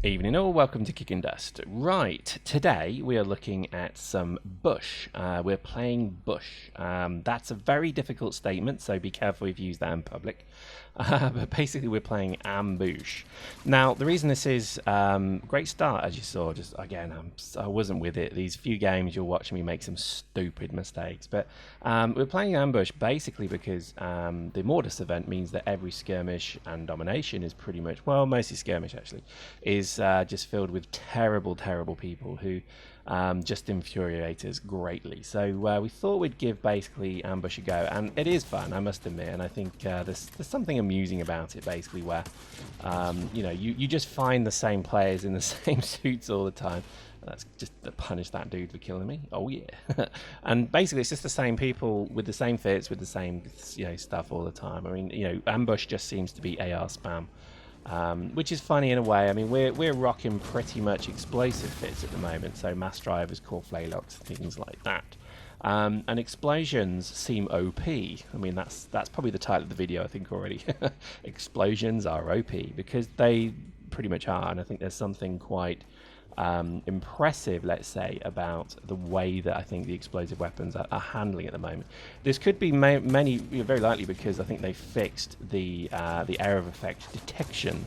Evening all, welcome to Kicking Dust. Right, today we are looking at some bush. We're playing bush. That's a very difficult statement, so be careful if you use that in public. But basically we're playing ambush. Now, the reason this is great start, as you saw, just again, I wasn't with it. These few games you're watching me make some stupid mistakes. But we're playing ambush basically because the mordus event means that every skirmish and domination is pretty much, well, mostly skirmish actually, is just filled with terrible people who just infuriate us greatly. So we thought we'd give basically ambush a go, and it is fun, I must admit, and I think there's something amusing about it basically where you just find the same players in the same suits all the time. That's just to punish that dude for killing me. Oh yeah. And basically it's just the same people with the same fits, with the same stuff all the time. I mean, ambush just seems to be AR spam. Which is funny in a way. I mean, we're rocking pretty much explosive fits at the moment, so mass drivers, core flaylocks, things like that. And explosions seem OP. I mean, that's probably the title of the video, I think, already. Explosions are OP because they pretty much are, and I think there's something quite impressive, let's say, about the way that I think the explosive weapons are handling at the moment. This could be very likely because I think they fixed the area of effect detection.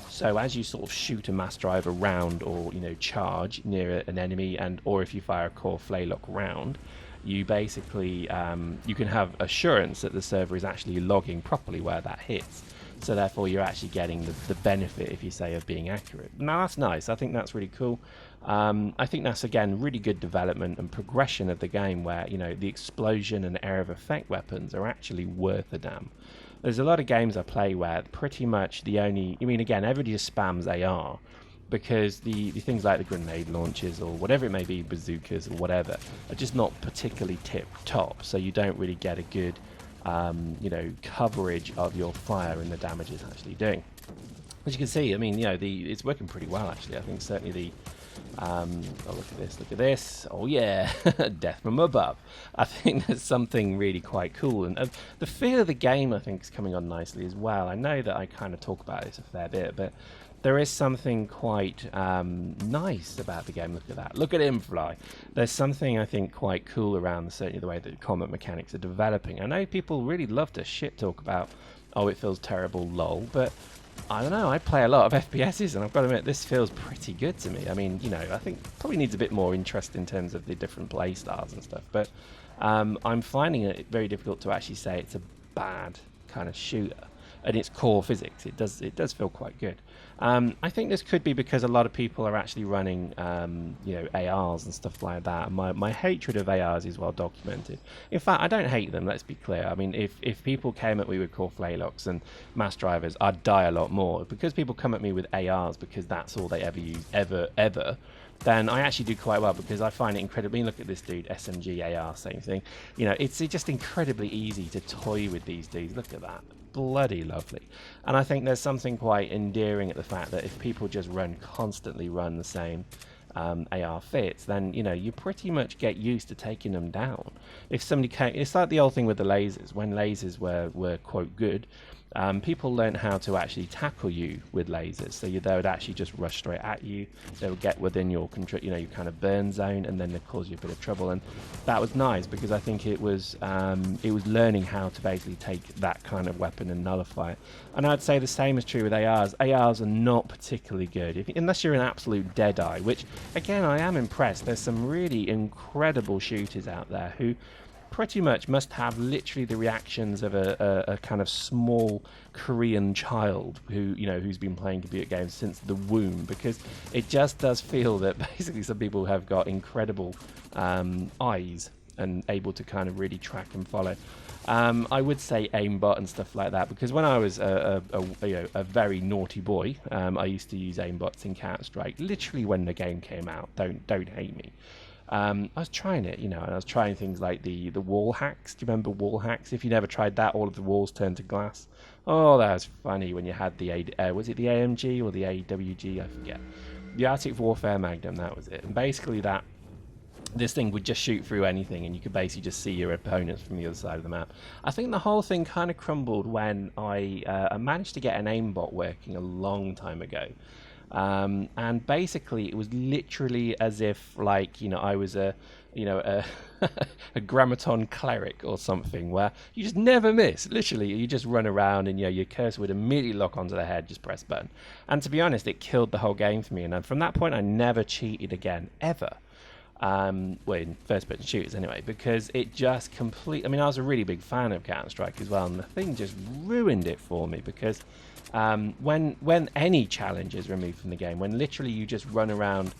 So as you sort of shoot a mass driver round or charge near an enemy, or if you fire a core flaylock round, you basically you can have assurance that the server is actually logging properly where that hits. So therefore you're actually getting the benefit, if you say, of being accurate. Now that's nice. I think that's really cool. I think that's, again, really good development and progression of the game where, the explosion and area of effect weapons are actually worth a damn. There's a lot of games I play where pretty much again, everybody just spams AR because the things like the grenade launchers or whatever it may be, bazookas or whatever, are just not particularly tip-top. So you don't really get a good coverage of your fire and the damage it's actually doing. As you can see, I mean, it's working pretty well actually. I think certainly oh, look at this. Oh yeah, death from above. I think there's something really quite cool, and the feel of the game I think is coming on nicely as well. I know that I kind of talk about this a fair bit, but there is something quite nice about the game. Look at that. Look at him fly. There's something, I think, quite cool around certainly the way that combat mechanics are developing. I know people really love to shit talk about, oh, it feels terrible, lol, but I don't know. I play a lot of FPSs, and I've got to admit, this feels pretty good to me. I mean, I think probably needs a bit more interest in terms of the different play styles and stuff, but I'm finding it very difficult to actually say it's a bad kind of shooter. And its core physics, it does feel quite good. I think this could be because a lot of people are actually running, ARs and stuff like that. My hatred of ARs is well documented. In fact, I don't hate them. Let's be clear. I mean, if people came at me with core flaylocks and mass drivers, I'd die a lot more. Because people come at me with ARs because that's all they ever use, ever. Then I actually do quite well because I find it incredibly. Look at this dude, SMG AR, same thing. It's just incredibly easy to toy with these dudes. Look at that. Bloody lovely. And I think there's something quite endearing at the fact that if people just constantly run the same AR fits, then you pretty much get used to taking them down. If somebody came, it's like the old thing with the lasers. When lasers were quote good, people learned how to actually tackle you with lasers. So they would actually just rush straight at you. They would get within your control, your kind of burn zone, and then they'd cause you a bit of trouble. And that was nice because I think it was learning how to basically take that kind of weapon and nullify it. And I'd say the same is true with ARs. ARs are not particularly good unless you're an absolute deadeye, which again I am impressed. There's some really incredible shooters out there who pretty much must have literally the reactions of a kind of small Korean child who's been playing computer games since the womb, because it just does feel that basically some people have got incredible eyes and able to kind of really track and follow. I would say aimbot and stuff like that, because when I was a very naughty boy, I used to use aimbots in Counter-Strike literally when the game came out. Don't hate me. I was trying it, and I was trying things like the wall hacks. Do you remember wall hacks? If you never tried that, all of the walls turned to glass. Oh, that was funny when you had was it the AMG or the AWG? I forget. The Arctic Warfare Magnum, that was it. And basically this thing would just shoot through anything, and you could basically just see your opponents from the other side of the map. I think the whole thing kind of crumbled when I managed to get an aimbot working a long time ago. And basically it was literally as if, like, I was a a grammaton cleric or something, where you just never miss. Literally, you just run around and your cursor would immediately lock onto the head, just press button. And to be honest, it killed the whole game for me. And from that point, I never cheated again, ever. Well, in first-person shooters anyway, because it just completely... I mean, I was a really big fan of Counter-Strike as well, and the thing just ruined it for me, because when any challenge is removed from the game, when literally you just run around,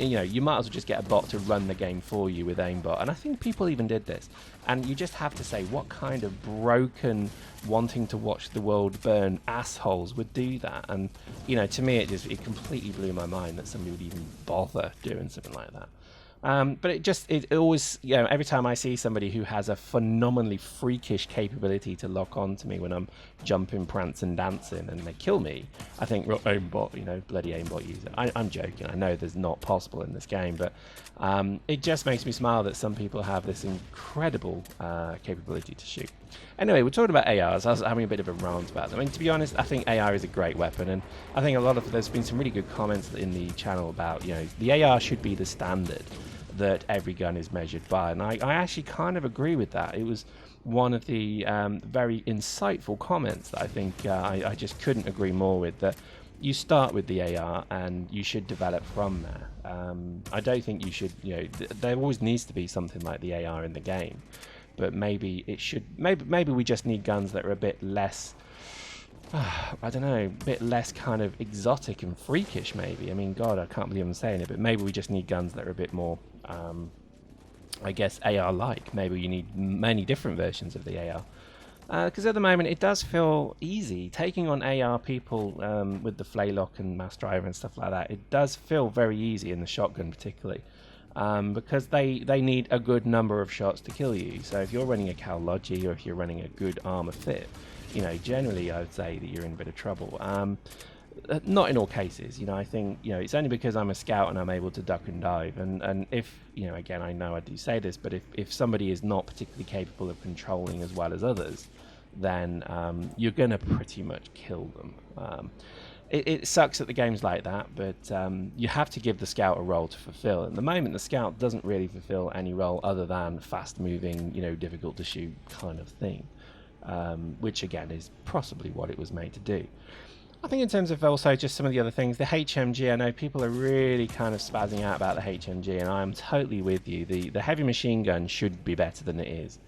you might as well just get a bot to run the game for you with aimbot. And I think people even did this. And you just have to say, what kind of broken, wanting to watch the world burn assholes would do that? And, to me, it completely blew my mind that somebody would even bother doing something like that. But it always, every time I see somebody who has a phenomenally freakish capability to lock on to me when I'm jumping, prancing, dancing, and they kill me, I think, well, aimbot, bloody aimbot user. I'm joking. I know there's not possible in this game, but it just makes me smile that some people have this incredible capability to shoot. Anyway, we're talking about ARs. I was having a bit of a rant about them. I mean, to be honest, I think AR is a great weapon, and I think there's been some really good comments in the channel about, the AR should be the standard that every gun is measured by, and I actually kind of agree with that. It was one of the very insightful comments that I think I just couldn't agree more with, that you start with the AR and you should develop from there. I don't think you should, there always needs to be something like the AR in the game, but maybe it should, maybe we just need guns that are a bit less, I don't know, a bit less kind of exotic and freakish, maybe. I mean, God, I can't believe I'm saying it, but maybe we just need guns that are a bit more, I guess, AR-like. Maybe you need many different versions of the AR. Because at the moment, it does feel easy. Taking on AR people with the Flaylock and Mass Driver and stuff like that, it does feel very easy in the shotgun particularly. Because they need a good number of shots to kill you. So if you're running a Cal Logi, or if you're running a good armor fit, generally I would say that you're in a bit of trouble. Not in all cases, I think, it's only because I'm a scout and I'm able to duck and dive. And if, again, I know I do say this, but if somebody is not particularly capable of controlling as well as others, then you're going to pretty much kill them. It sucks that the game's like that, but you have to give the scout a role to fulfill. At the moment, the scout doesn't really fulfill any role other than fast-moving, difficult to shoot kind of thing, which again is possibly what it was made to do. I think in terms of also just some of the other things, the HMG, I know people are really kind of spazzing out about the HMG, and I'm totally with you. The heavy machine gun should be better than it is.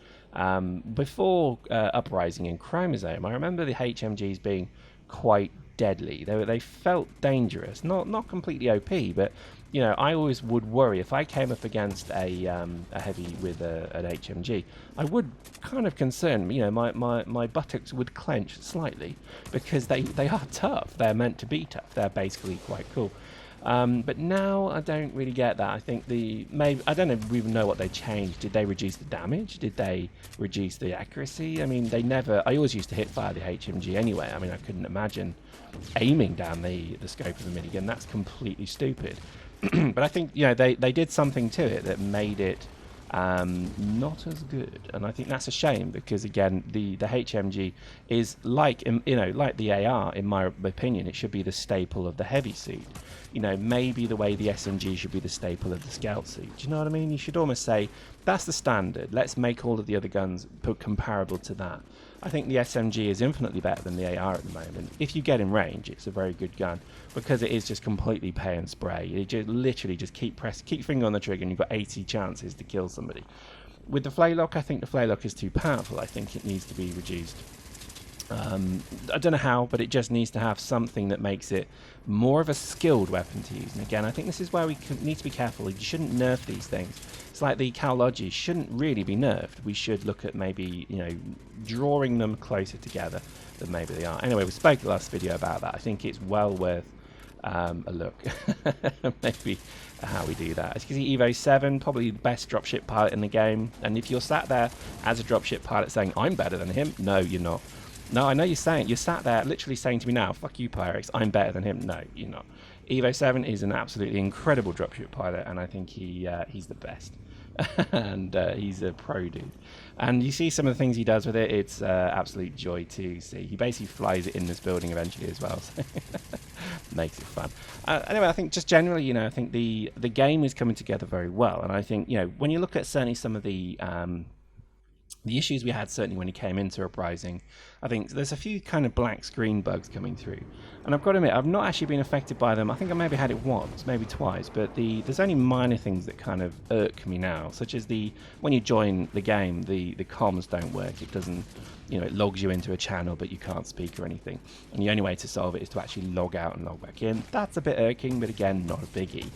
Before Uprising and Chromosome, I remember the HMGs being quite deadly. They felt dangerous, not completely OP, but I always would worry if I came up against a heavy with an HMG. I would kind of concern, my buttocks would clench slightly, because they are tough. They're meant to be tough. They're basically quite cool. But now I don't really get that. I think I don't even know what they changed. Did they reduce the damage? Did they reduce the accuracy? I mean, I always used to hit fire the HMG anyway. I mean, I couldn't imagine aiming down the scope of the minigun. That's completely stupid. But I think, they did something to it that made it not as good, and I think that's a shame, because again, the HMG is like the AR. In my opinion, it should be the staple of the heavy suit. Maybe the way the SMG should be the staple of the scout suit. Do you know what I mean? You should almost say that's the standard. Let's make all of the other guns comparable to that. I think the SMG is infinitely better than the AR at the moment. If you get in range, it's a very good gun, because it is just completely pay and spray. You just literally just keep finger on the trigger, and you've got 80 chances to kill somebody. With the Flaylock, I think the Flaylock is too powerful. I think it needs to be reduced. I don't know how, but it just needs to have something that makes it more of a skilled weapon to use. And again, I think this is where we need to be careful. You shouldn't nerf these things. It's like the Cal Logi shouldn't really be nerfed. We should look at maybe, drawing them closer together than maybe they are. Anyway, we spoke the last video about that. I think it's well worth a look. Maybe how we do that. As you can see, Evo 7, probably the best dropship pilot in the game. And if you're sat there as a dropship pilot saying, I'm better than him, no, you're not. No, I know you're sat there literally saying to me now, fuck you, Pyrex, I'm better than him. No, you're not. Evo 7 is an absolutely incredible dropship pilot, and I think he's the best. And he's a pro dude. And you see some of the things he does with it, it's absolute joy to see. He basically flies it in this building eventually as well. So makes it fun. Anyway, I think just generally, you know, I think the game is coming together very well, and I think, you know, when you look at certainly some of the issues we had certainly when he came into Uprising, I think there's a few kind of black screen bugs coming through, and I've got to admit I've not actually been affected by them. I think I maybe had it once, maybe twice, but there's only minor things that kind of irk me now, such as when you join the game, the comms don't work. It doesn't, you know, it logs you into a channel but you can't speak or anything, and the only way to solve it is to actually log out and log back in. That's a bit irking, but again, not a biggie.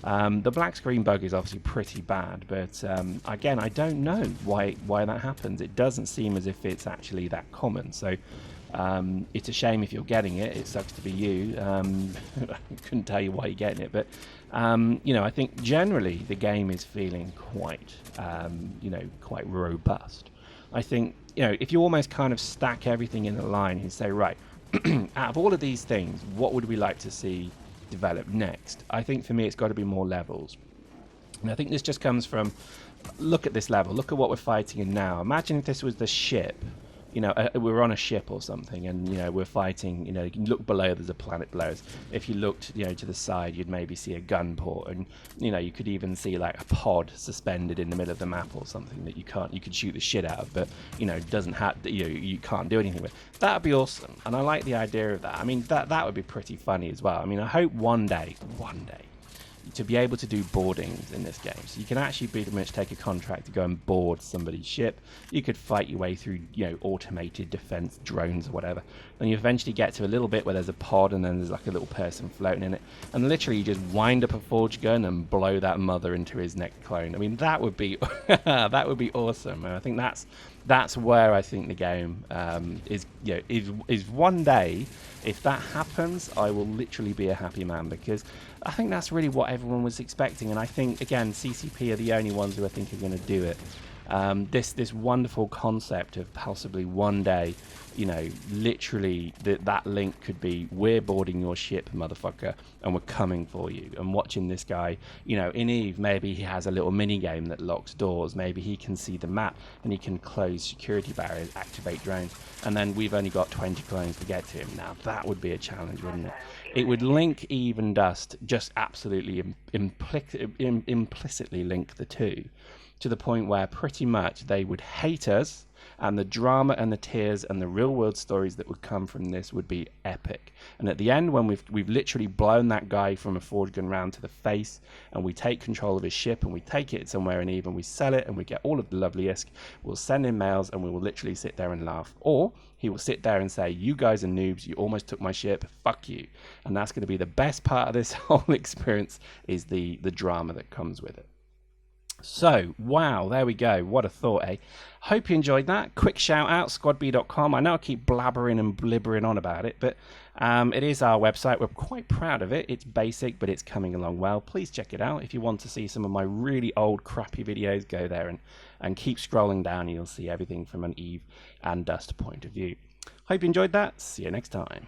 The black screen bug is obviously pretty bad, but again, I don't know why that happens. It doesn't seem as if it's actually that common, so it's a shame if you're getting it. It sucks to be you. I couldn't tell you why you're getting it, but you know, I think generally the game is feeling quite, you know, quite robust. I think, you know, if you almost kind of stack everything in a line and say, right, out of all of these things, what would we like to see develop next? I think for me it's got to be more levels, and I think this just comes from, look at this level, look at what we're fighting in now. Imagine if this was the ship, you know, we're on a ship or something, and you know, we're fighting, you know, you can look below, there's a planet below us. If you looked, you know, to the side, you'd maybe see a gun port, and you know, you could even see like a pod suspended in the middle of the map or something that you could shoot the shit out of, but you know, doesn't have, you can't do anything with. That'd be awesome, and I like the idea of that. I mean, that would be pretty funny as well. I mean, I hope one day to be able to do boardings in this game, so you can actually pretty much take a contract to go and board somebody's ship. You could fight your way through, you know, automated defense drones or whatever, and you eventually get to a little bit where there's a pod and then there's like a little person floating in it, and literally you just wind up a forge gun and blow that mother into his next clone. I mean, that would be that would be awesome, and I think that's where I think the game is, you know, is one day. If that happens, I will literally be a happy man, because I think that's really what everyone was expecting, and I think, again, CCP are the only ones who I think are going to do it. This wonderful concept of possibly one day, you know, literally that link could be, we're boarding your ship, motherfucker, and we're coming for you. And watching this guy, you know, in Eve, maybe he has a little mini game that locks doors, maybe he can see the map and he can close security barriers, activate drones, and then we've only got 20 clones to get to him. Now that would be a challenge, wouldn't it? It would link Eve and Dust, just absolutely implicitly link the two, to the point where pretty much they would hate us, and the drama and the tears and the real world stories that would come from this would be epic. And at the end, when we've literally blown that guy from a forge gun round to the face, and we take control of his ship and we take it somewhere in Eve and we sell it and we get all of the lovely ISK, we'll send him mails and we will literally sit there and laugh. Or he will sit there and say, you guys are noobs, you almost took my ship, fuck you. And that's going to be the best part of this whole experience, is the drama that comes with it. So, wow, there we go. What a thought, eh? Hope you enjoyed that. Quick shout out, squadbme.com. I know I keep blabbering and blibbering on about it, but it is our website. We're quite proud of it. It's basic, but it's coming along well. Please check it out. If you want to see some of my really old, crappy videos, go there and keep scrolling down, and you'll see everything from an Eve and Dust point of view. Hope you enjoyed that. See you next time.